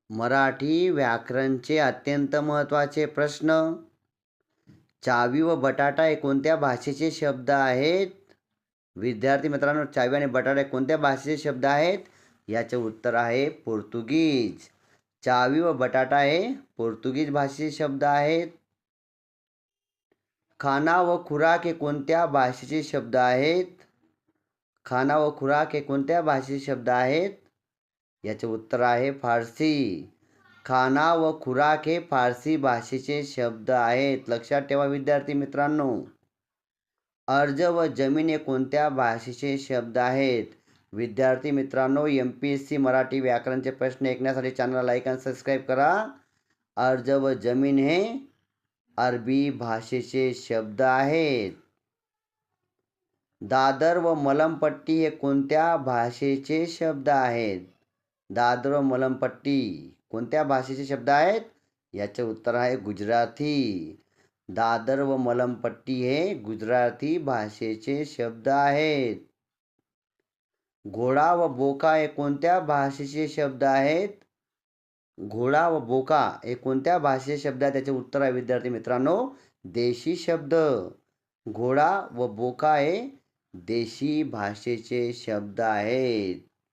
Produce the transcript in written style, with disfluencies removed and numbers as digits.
मराठी व्याकरणचे अत्यंत महत्त्वाचे प्रश्न. चावी व बटाटा हे कोणत्या भाषेचे शब्द आहेत? विद्यार्थी मित्रांनो, चावी आणि बटाटा हे कोणत्या भाषेचे शब्द आहेत? याचे उत्तर आहे पोर्तुगीज. चावी व बटाटा हे पोर्तुगीज भाषेचे शब्द आहेत. खाना व खुराक हे कोणत्या भाषेचे शब्द आहेत? खाना व खुराक हे कोणत्या भाषेचे शब्द आहेत? याचे उत्तर आहे फारसी. खाना व खुराक हे फारसी भाषेचे शब्द आहेत. लक्षात ठेवा विद्यार्थी मित्रांनो. अर्ज व जमीन हे कोणत्या भाषेचे शब्द आहेत? विद्यार्थी मित्रांनो, MPSC मराठी व्याकरणचे प्रश्न ऐकण्यासाठी चॅनलला लाईक आणि सबस्क्राईब करा. अर्ज व जमीन हे अरबी भाषेचे शब्द आहेत. दादर व मलमपट्टी हे कोणत्या भाषेचे शब्द आहेत? दादर व मलमपट्टी कोणत्या भाषेचे शब्द आहेत? याचे उत्तर आहे गुजराती. दादर व मलमपट्टी हे गुजराती भाषेचे शब्द आहेत. घोडा व बोका हे कोणत्या भाषेचे शब्द आहेत? घोडा व बोका हे कोणत्या भाषेचे शब्द आहेत? त्याचे उत्तर आहे विद्यार्थी मित्रांनो देशी शब्द. घोडा व बोका हे देशी भाषेचे शब्द आहेत.